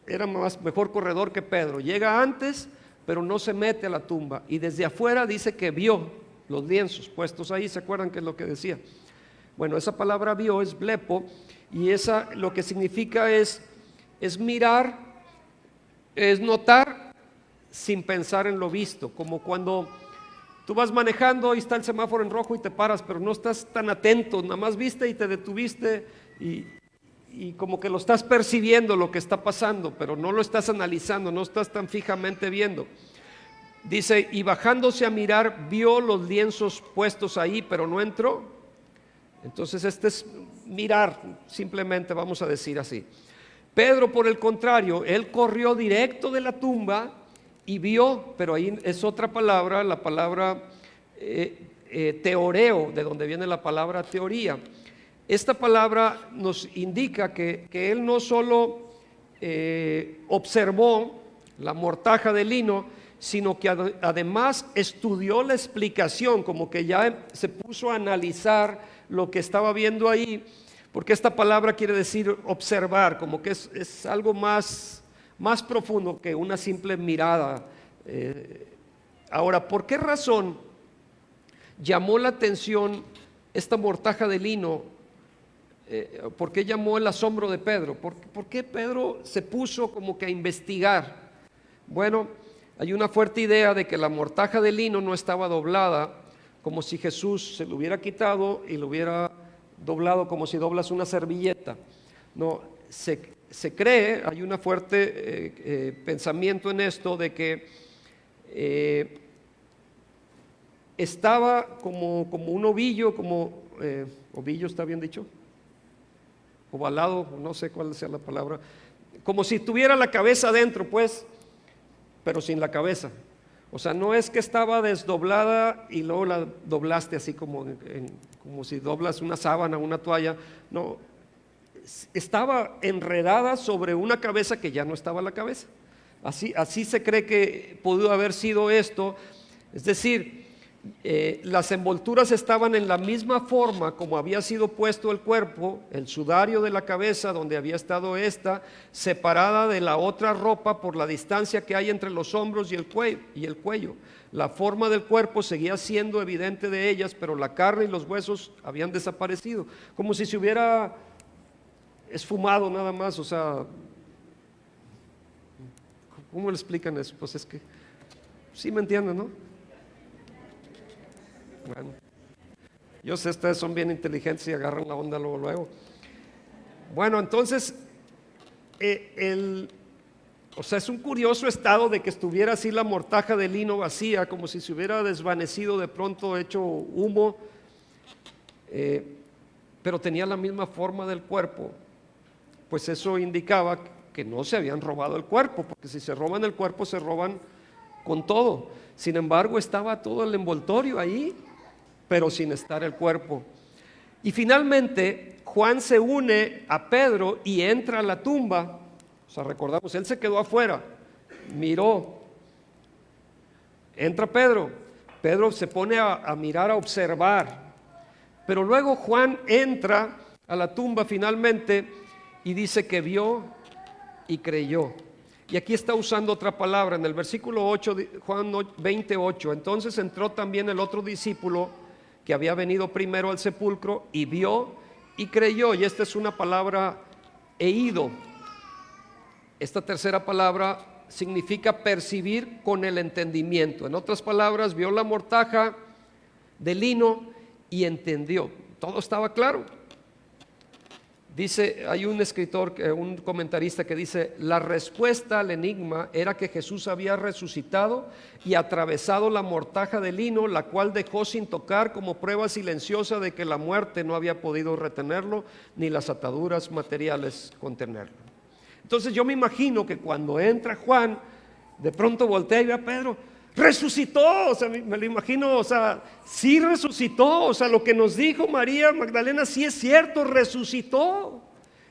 era mejor corredor que Pedro, llega antes, pero no se mete a la tumba, y desde afuera dice que vio los lienzos puestos ahí. ¿Se acuerdan qué es lo que decía? Bueno, esa palabra vio es blepo, y esa lo que significa es mirar, es notar sin pensar en lo visto, como cuando tú vas manejando y está el semáforo en rojo y te paras, pero no estás tan atento, nada más viste y te detuviste y como que lo estás percibiendo lo que está pasando, pero no lo estás analizando, no estás tan fijamente viendo. Dice, y bajándose a mirar, vio los lienzos puestos ahí, pero no entró. Entonces este es mirar, simplemente vamos a decir así. Pedro, por el contrario, él corrió directo de la tumba y vio, pero ahí es otra palabra, la palabra teoreo, de donde viene la palabra teoría. Esta palabra nos indica que él no solo observó la mortaja de lino, sino que además estudió la explicación, como que ya se puso a analizar lo que estaba viendo ahí, porque esta palabra quiere decir observar, como que es algo más profundo que una simple mirada. Ahora, ¿por qué razón llamó la atención esta mortaja de lino? ¿Por qué llamó el asombro de Pedro? ¿Por qué Pedro se puso como que a investigar? Bueno, hay una fuerte idea de que la mortaja de lino no estaba doblada como si Jesús se lo hubiera quitado y lo hubiera doblado como si doblas una servilleta. No, se cree, hay una fuerte pensamiento en esto de que estaba como un ovillo, ovillo está bien dicho, ovalado, no sé cuál sea la palabra, como si tuviera la cabeza adentro, pues, pero sin la cabeza. O sea, no es que estaba desdoblada y luego la doblaste así como si doblas una sábana, una toalla. No, estaba enredada sobre una cabeza que ya no estaba la cabeza. Así se cree que pudo haber sido esto. Es decir, las envolturas estaban en la misma forma como había sido puesto el cuerpo, el sudario de la cabeza donde había estado esta, separada de la otra ropa por la distancia que hay entre los hombros y el cuello. La forma del cuerpo seguía siendo evidente de ellas, pero la carne y los huesos habían desaparecido, como si se hubiera esfumado nada más. O sea, ¿cómo le explican eso? Pues es que ¿Sí me entienden, no? Bueno, yo sé, ustedes son bien inteligentes y agarran la onda luego. Bueno, entonces, o sea, es un curioso estado de que estuviera así la mortaja de lino vacía, como si se hubiera desvanecido de pronto, hecho humo, pero tenía la misma forma del cuerpo. Pues eso indicaba que no se habían robado el cuerpo, porque si se roban el cuerpo se roban con todo. Sin embargo, estaba todo el envoltorio ahí, pero sin estar el cuerpo. Y finalmente Juan se une a Pedro y entra a la tumba. O sea, recordamos, él se quedó afuera, miró, entra Pedro se pone a mirar, a observar, pero luego Juan entra a la tumba finalmente y dice que vio y creyó. Y aquí está usando otra palabra en el versículo 8, Juan 28. Entonces entró también el otro discípulo que había venido primero al sepulcro y vio y creyó. Y esta es una palabra eido. Esta tercera palabra significa percibir con el entendimiento. En otras palabras, vio la mortaja de lino y entendió. Todo estaba claro. Dice, hay un escritor, un comentarista que dice, la respuesta al enigma era que Jesús había resucitado y atravesado la mortaja de lino, la cual dejó sin tocar como prueba silenciosa de que la muerte no había podido retenerlo, ni las ataduras materiales contenerlo. Entonces yo me imagino que cuando entra Juan, de pronto voltea y ve a Pedro, resucitó, o sea, me lo imagino, o sea, sí resucitó, o sea, lo que nos dijo María Magdalena sí es cierto, resucitó.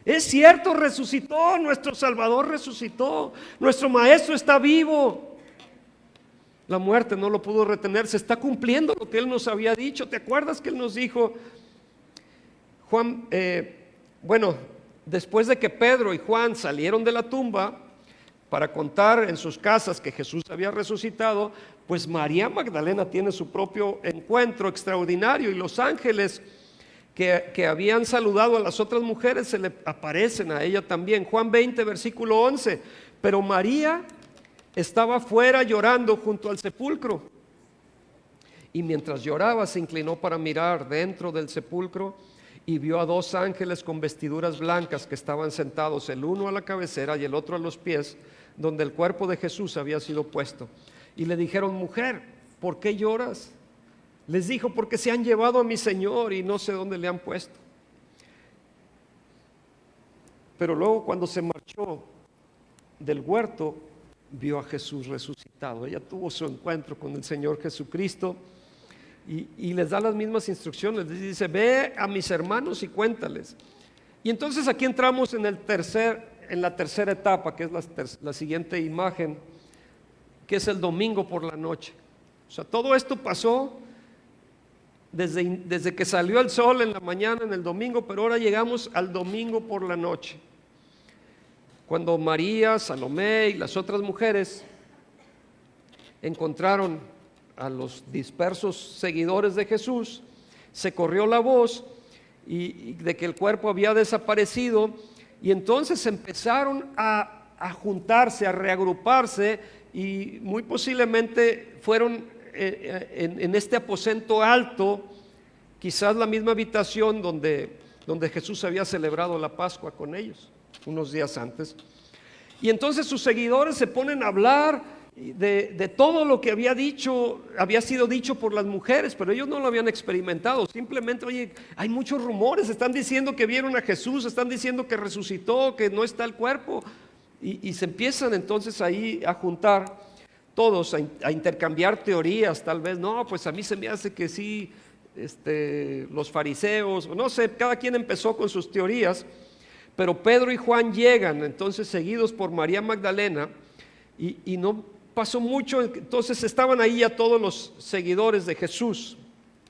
Es cierto, resucitó, nuestro Salvador resucitó, nuestro Maestro está vivo. La muerte no lo pudo retener, se está cumpliendo lo que Él nos había dicho. ¿Te acuerdas que Él nos dijo, Juan, después de que Pedro y Juan salieron de la tumba para contar en sus casas que Jesús había resucitado, pues María Magdalena tiene su propio encuentro extraordinario y los ángeles que habían saludado a las otras mujeres se le aparecen a ella también. Juan 20, versículo 11, pero María estaba fuera llorando junto al sepulcro y mientras lloraba se inclinó para mirar dentro del sepulcro y vio a dos ángeles con vestiduras blancas que estaban sentados, el uno a la cabecera y el otro a los pies, donde el cuerpo de Jesús había sido puesto. Y le dijeron, mujer, ¿por qué lloras? Les dijo, porque se han llevado a mi Señor y no sé dónde le han puesto. Pero luego cuando se marchó del huerto, vio a Jesús resucitado. Ella tuvo su encuentro con el Señor Jesucristo. Y les da las mismas instrucciones, les dice, ve a mis hermanos y cuéntales. Y entonces aquí entramos en la tercera etapa, que es la siguiente imagen, que es el domingo por la noche. O sea, todo esto pasó desde que salió el sol en la mañana, en el domingo, pero ahora llegamos al domingo por la noche, cuando María, Salomé y las otras mujeres encontraron a los dispersos seguidores de Jesús, se corrió la voz y de que el cuerpo había desaparecido, y entonces empezaron a juntarse, a reagruparse, y muy posiblemente fueron en este aposento alto, quizás la misma habitación donde Jesús había celebrado la Pascua con ellos unos días antes. Y entonces sus seguidores se ponen a hablar de todo lo que había sido dicho por las mujeres, pero ellos no lo habían experimentado. Simplemente, oye, hay muchos rumores, están diciendo que vieron a Jesús, están diciendo que resucitó, que no está el cuerpo, y se empiezan entonces ahí a juntar todos, a intercambiar teorías. Tal vez, no, pues a mí se me hace que sí, los fariseos, no sé, cada quien empezó con sus teorías. Pero Pedro y Juan llegan entonces seguidos por María Magdalena, y no pasó mucho, entonces estaban ahí ya todos los seguidores de Jesús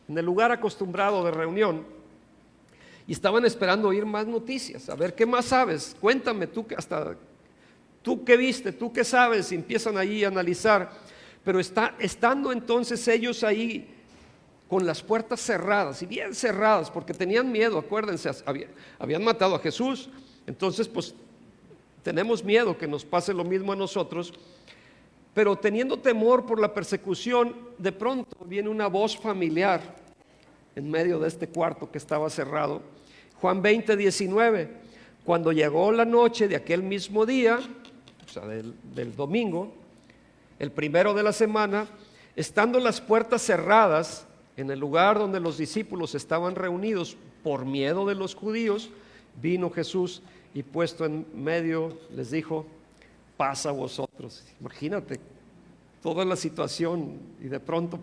en el lugar acostumbrado de reunión y estaban esperando oír más noticias. A ver, ¿qué más sabes? Cuéntame tú, tú qué viste, tú qué sabes. Y empiezan ahí a analizar, pero estando entonces ellos ahí con las puertas cerradas, y bien cerradas, porque tenían miedo. Acuérdense, habían matado a Jesús, entonces pues tenemos miedo que nos pase lo mismo a nosotros. Pero teniendo temor por la persecución, de pronto viene una voz familiar en medio de este cuarto que estaba cerrado. Juan 20:19, cuando llegó la noche de aquel mismo día, o sea, del domingo, el primero de la semana, estando las puertas cerradas en el lugar donde los discípulos estaban reunidos por miedo de los judíos, vino Jesús y puesto en medio les dijo: paz a vosotros. Imagínate toda la situación y de pronto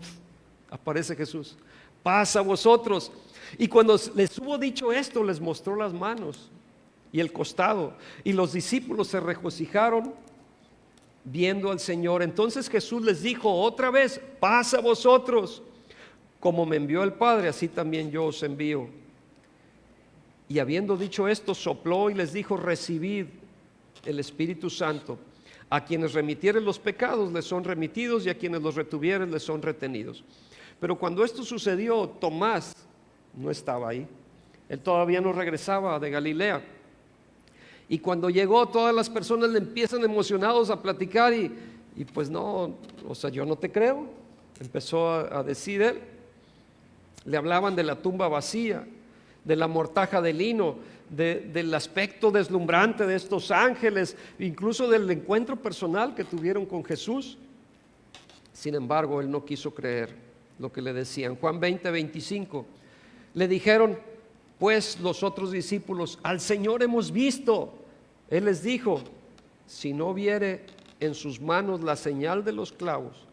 aparece Jesús: paz a vosotros. Y cuando les hubo dicho esto, les mostró las manos y el costado, y los discípulos se regocijaron viendo al Señor. Entonces Jesús les dijo otra vez: paz a vosotros. Como me envió el Padre, así también yo os envío. Y habiendo dicho esto, sopló y les dijo: recibid el Espíritu Santo. A quienes remitieren los pecados les son remitidos, y a quienes los retuvieren les son retenidos. Pero cuando esto sucedió, Tomás no estaba ahí. Él todavía no regresaba de Galilea. Y cuando llegó, todas las personas le empiezan emocionados a platicar y pues no, o sea, yo no te creo. Empezó a decir él. Le hablaban de la tumba vacía, de la mortaja de lino, del aspecto deslumbrante de estos ángeles, incluso del encuentro personal que tuvieron con Jesús. Sin embargo, él no quiso creer lo que le decían. Juan 20:25, le dijeron pues los otros discípulos: al Señor hemos visto. Él les dijo: si no viere en sus manos la señal de los clavos,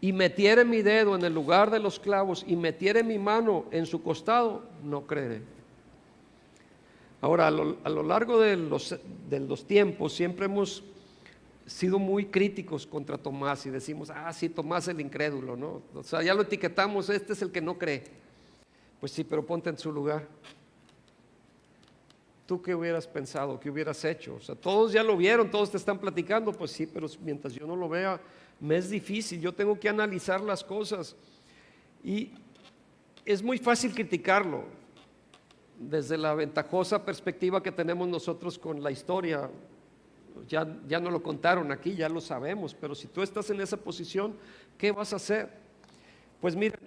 y metiere mi dedo en el lugar de los clavos, y metiere mi mano en su costado, no creeré. Ahora, a lo largo de los tiempos, siempre hemos sido muy críticos contra Tomás y decimos: sí, Tomás el incrédulo, ¿no? O sea, ya lo etiquetamos, este es el que no cree. Pues sí, pero ponte en su lugar. ¿Tú qué hubieras pensado? ¿Qué hubieras hecho? O sea, todos ya lo vieron, todos te están platicando. Pues sí, pero mientras yo no lo vea, me es difícil. Yo tengo que analizar las cosas. Y es muy fácil criticarlo desde la ventajosa perspectiva que tenemos nosotros con la historia. Ya no lo contaron aquí, ya lo sabemos. Pero si tú estás en esa posición, ¿qué vas a hacer? Pues mira,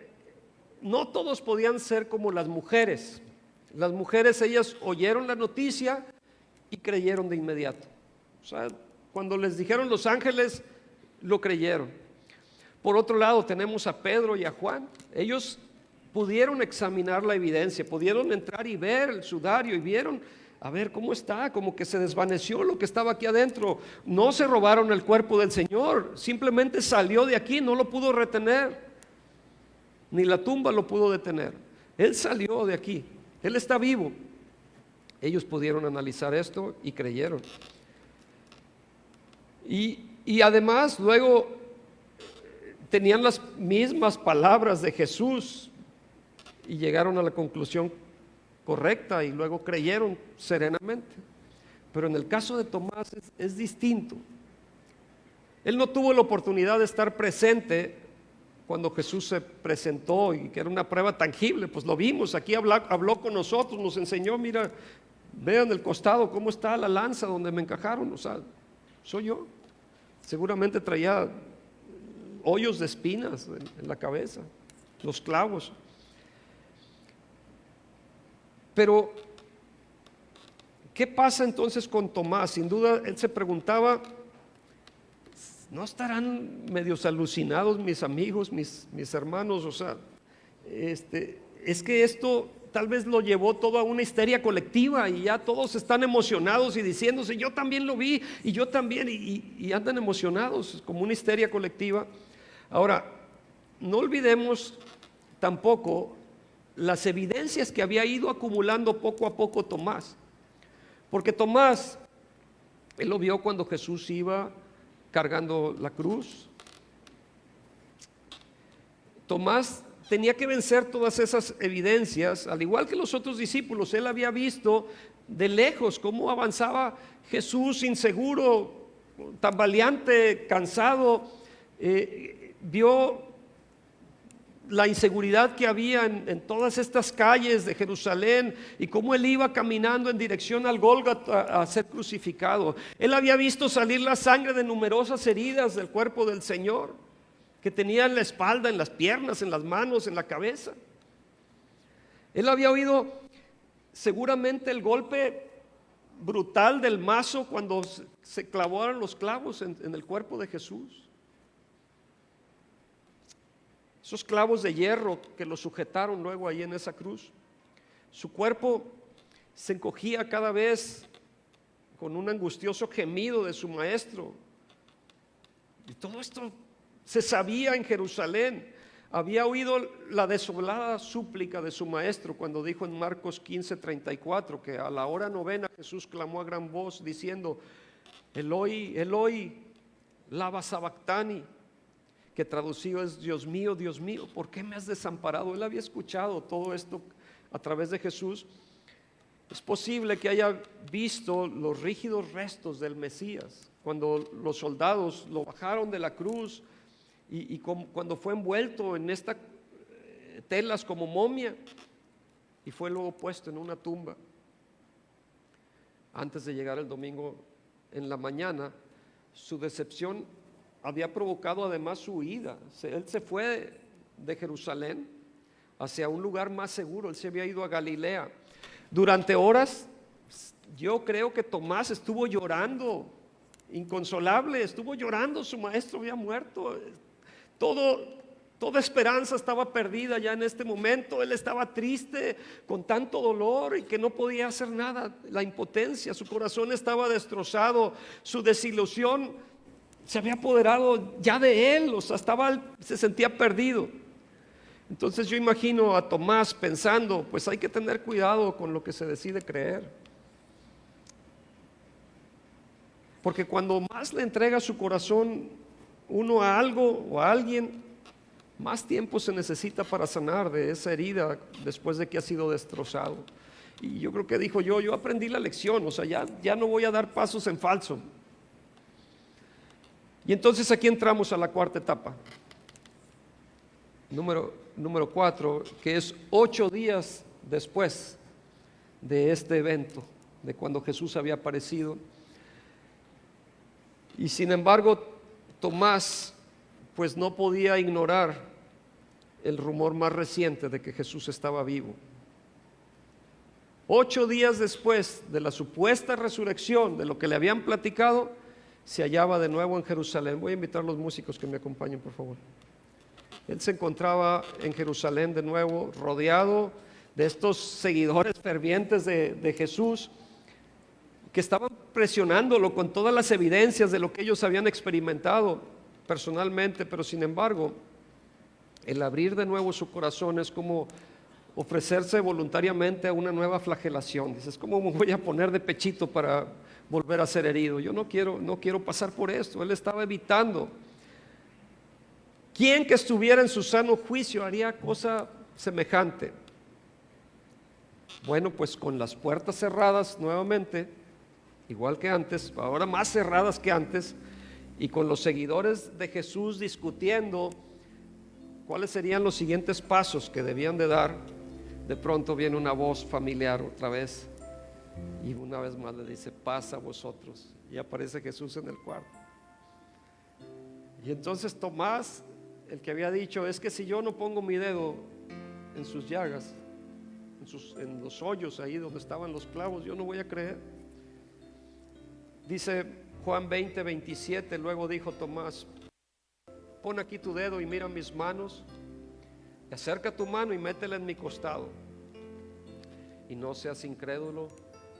no todos podían ser como las mujeres. Las mujeres, ellas oyeron la noticia y creyeron de inmediato. O sea, cuando les dijeron los ángeles, lo creyeron. Por otro lado, tenemos a Pedro y a Juan. Ellos pudieron examinar la evidencia, pudieron entrar y ver el sudario y vieron, a ver cómo está, como que se desvaneció lo que estaba aquí adentro. No se robaron el cuerpo del Señor, simplemente salió de aquí, no lo pudo retener, ni la tumba lo pudo detener. Él salió de aquí. Él está vivo. Ellos pudieron analizar esto y creyeron. Y además luego tenían las mismas palabras de Jesús y llegaron a la conclusión correcta y luego creyeron serenamente. Pero en el caso de Tomás es distinto. Él no tuvo la oportunidad de estar presente cuando Jesús se presentó y que era una prueba tangible. Pues lo vimos, aquí habló con nosotros, nos enseñó: mira, vean el costado, cómo está la lanza donde me encajaron. O sea, soy yo. Seguramente traía hoyos de espinas en la cabeza, los clavos. Pero ¿qué pasa entonces con Tomás? Sin duda él se preguntaba: ¿no estarán medios alucinados mis amigos, mis hermanos? O sea, es que esto tal vez lo llevó todo a una histeria colectiva y ya todos están emocionados y diciéndose: yo también lo vi y yo también, y andan emocionados como una histeria colectiva. Ahora, no olvidemos tampoco las evidencias que había ido acumulando poco a poco Tomás, porque Tomás, él lo vio cuando Jesús iba cargando la cruz. Tomás tenía que vencer todas esas evidencias, al igual que los otros discípulos. Él había visto de lejos cómo avanzaba Jesús inseguro, tambaleante, cansado. Vio la inseguridad que había en todas estas calles de Jerusalén y cómo él iba caminando en dirección al Gólgota a ser crucificado. Él había visto salir la sangre de numerosas heridas del cuerpo del Señor, que tenía en la espalda, en las piernas, en las manos, en la cabeza. Él había oído seguramente el golpe brutal del mazo cuando se clavaron los clavos en el cuerpo de Jesús. Esos clavos de hierro que lo sujetaron luego ahí en esa cruz. Su cuerpo se encogía cada vez con un angustioso gemido de su maestro. Y todo esto se sabía en Jerusalén. Había oído la desolada súplica de su maestro cuando dijo en Marcos 15:34 que a la hora novena Jesús clamó a gran voz diciendo: Eloi, Eloi, lama sabactani, que traducido es: Dios mío, ¿por qué me has desamparado? Él había escuchado todo esto a través de Jesús. Es posible que haya visto los rígidos restos del Mesías cuando los soldados lo bajaron de la cruz y cuando fue envuelto en estas telas como momia y fue luego puesto en una tumba. Antes de llegar el domingo en la mañana, su decepción había provocado además su huida. Él se fue de Jerusalén hacia un lugar más seguro. Él se había ido a Galilea. Durante horas, yo creo que Tomás estuvo llorando, inconsolable, estuvo llorando. Su maestro había muerto. Toda esperanza estaba perdida ya en este momento. Él estaba triste, con tanto dolor y que no podía hacer nada. La impotencia, su corazón estaba destrozado, su desilusión se había apoderado ya de él, o sea, se sentía perdido. Entonces yo imagino a Tomás pensando: pues hay que tener cuidado con lo que se decide creer, porque cuando más le entrega su corazón uno a algo o a alguien, más tiempo se necesita para sanar de esa herida después de que ha sido destrozado. Y yo creo que dijo: yo aprendí la lección, o sea, ya no voy a dar pasos en falso. Y entonces aquí entramos a la cuarta etapa, número 4, que es 8 días después de este evento, de cuando Jesús había aparecido. Y sin embargo, Tomás pues no podía ignorar el rumor más reciente de que Jesús estaba vivo. 8 días después de la supuesta resurrección, de lo que le habían platicado, se hallaba de nuevo en Jerusalén. Voy a invitar a los músicos que me acompañen, por favor. Él se encontraba en Jerusalén de nuevo, rodeado de estos seguidores fervientes de Jesús, que estaban presionándolo con todas las evidencias de lo que ellos habían experimentado personalmente. Pero sin embargo, el abrir de nuevo su corazón es como ofrecerse voluntariamente a una nueva flagelación. Dices: ¿cómo me voy a poner de pechito para volver a ser herido? Yo no quiero pasar por esto. Él estaba evitando. ¿Quién que estuviera en su sano juicio haría cosa semejante? Bueno, pues con las puertas cerradas nuevamente, igual que antes, ahora más cerradas que antes, y con los seguidores de Jesús discutiendo cuáles serían los siguientes pasos que debían de dar, de pronto viene una voz familiar otra vez y una vez más le dice: paz a vosotros. Y aparece Jesús en el cuarto. Y entonces Tomás, el que había dicho: es que si yo no pongo mi dedo en sus llagas, en los hoyos ahí donde estaban los clavos, yo no voy a creer. Dice Juan 20:27, luego dijo Tomás: pon aquí tu dedo y mira mis manos, y acerca tu mano y métela en mi costado, y no seas incrédulo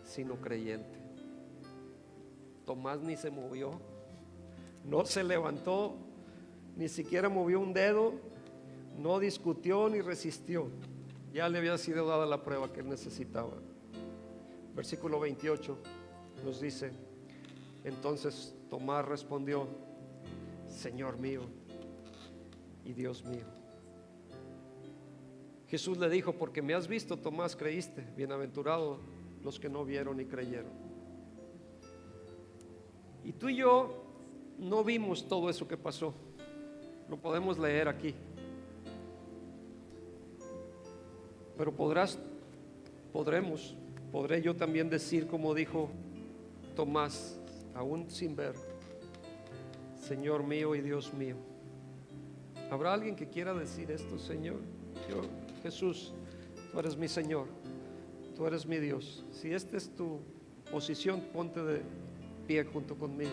sino creyente. Tomás ni se movió, no se levantó, ni siquiera movió un dedo, no discutió ni resistió. Ya le había sido dada la prueba que él necesitaba. Versículo 28 nos dice: entonces Tomás respondió: Señor mío y Dios mío. Jesús le dijo: porque me has visto, Tomás, creíste. Bienaventurados los que no vieron y creyeron. Y tú y yo no vimos todo eso que pasó. Lo podemos leer aquí. Pero podré yo también decir, como dijo Tomás, aún sin ver: Señor mío y Dios mío. ¿Habrá alguien que quiera decir esto? Señor, Jesús, tú eres mi Señor, tú eres mi Dios. Si esta es tu posición, ponte de pie junto conmigo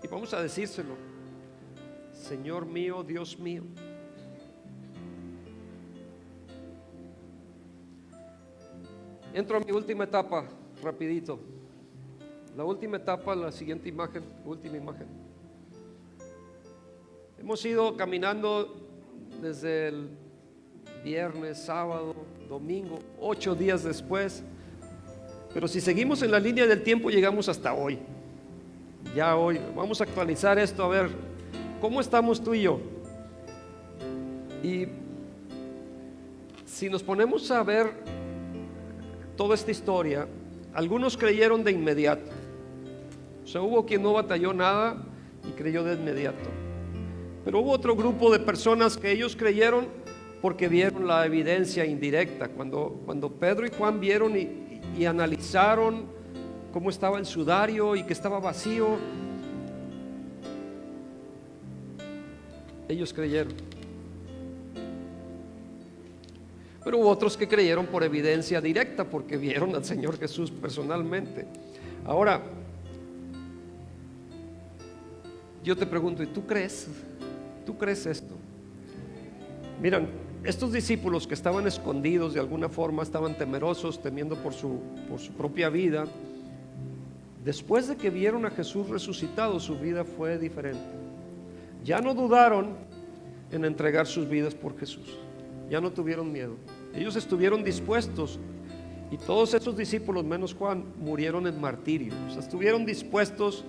y vamos a decírselo: Señor mío, Dios mío. Entro a mi última etapa, rapidito. La última etapa, la siguiente imagen, última imagen. Hemos ido caminando desde el viernes, sábado, domingo, 8 días después. Pero si seguimos en la línea del tiempo, llegamos hasta hoy. Ya hoy, vamos a actualizar esto, a ver, ¿cómo estamos tú y yo? Y si nos ponemos a ver toda esta historia, algunos creyeron de inmediato. O sea, hubo quien no batalló nada y creyó de inmediato. Pero hubo otro grupo de personas que ellos creyeron porque vieron la evidencia indirecta. Cuando Pedro y Juan vieron y analizaron cómo estaba el sudario y que estaba vacío, ellos creyeron. Pero hubo otros que creyeron por evidencia directa, porque vieron al Señor Jesús personalmente. Ahora, yo te pregunto, ¿y tú crees? ¿Tú crees esto? Miran, estos discípulos que estaban escondidos de alguna forma, estaban temerosos, temiendo por su propia vida. Después de que vieron a Jesús resucitado, su vida fue diferente. Ya no dudaron en entregar sus vidas por Jesús. Ya no tuvieron miedo. Ellos estuvieron dispuestos, y todos esos discípulos, menos Juan, murieron en martirio. O sea, estuvieron dispuestos.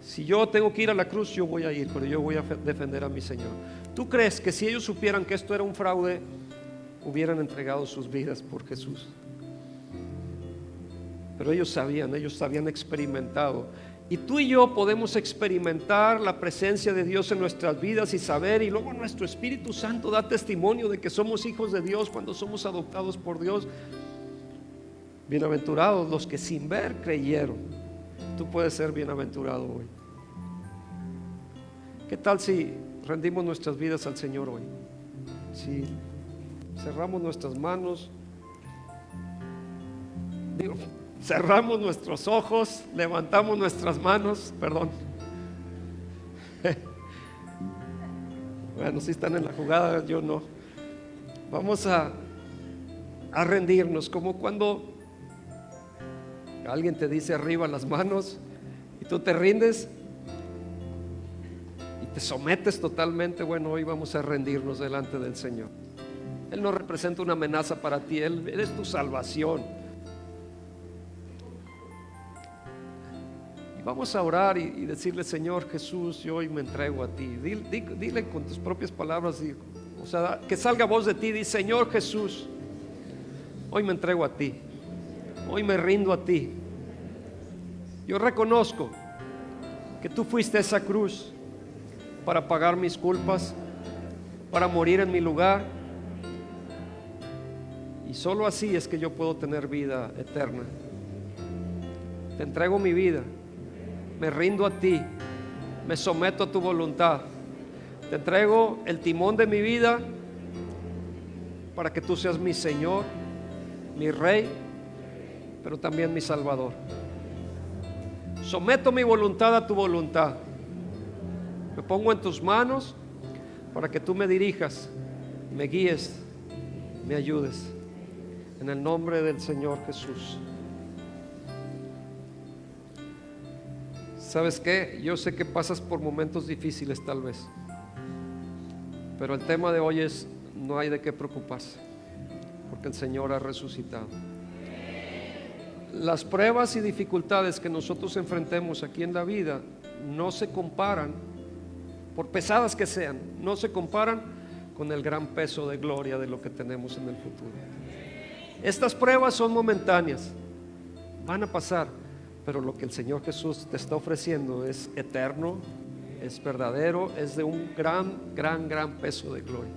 Si yo tengo que ir a la cruz, yo voy a ir, pero yo voy a defender a mi Señor. ¿Tú crees que si ellos supieran que esto era un fraude, hubieran entregado sus vidas por Jesús? Pero ellos habían experimentado. Y tú y yo podemos experimentar la presencia de Dios en nuestras vidas y saber, y luego nuestro Espíritu Santo da testimonio de que somos hijos de Dios cuando somos adoptados por Dios. Bienaventurados los que sin ver creyeron. Tú puedes ser bienaventurado hoy. ¿Qué tal si rendimos nuestras vidas al Señor hoy? Si cerramos nuestras manos, cerramos nuestros ojos, levantamos nuestras manos, perdón. Bueno, si están en la jugada, yo no. Vamos a rendirnos, como cuando alguien te dice arriba las manos y tú te rindes y te sometes totalmente. Bueno, hoy vamos a rendirnos delante del Señor. Él no representa una amenaza para ti, Él es tu salvación. Y vamos a orar y decirle: Señor Jesús, yo hoy me entrego a ti. Dile con tus propias palabras, o sea, que salga voz de ti. Di: Señor Jesús, hoy me entrego a ti. Hoy me rindo a ti. Yo reconozco que tú fuiste a esa cruz para pagar mis culpas, para morir en mi lugar, y solo así es que yo puedo tener vida eterna. Te entrego mi vida, me rindo a ti, me someto a tu voluntad. Te entrego el timón de mi vida para que tú seas mi Señor, mi Rey, pero también mi Salvador. Someto mi voluntad a tu voluntad. Me pongo en tus manos para que tú me dirijas, me guíes, me ayudes. En el nombre del Señor Jesús. ¿Sabes qué? Yo sé que pasas por momentos difíciles tal vez, pero el tema de hoy es: no hay de qué preocuparse, porque el Señor ha resucitado. Las pruebas y dificultades que nosotros enfrentemos aquí en la vida no se comparan, por pesadas que sean, no se comparan con el gran peso de gloria de lo que tenemos en el futuro. Estas pruebas son momentáneas, van a pasar, pero lo que el Señor Jesús te está ofreciendo es eterno, es verdadero, es de un gran peso de gloria.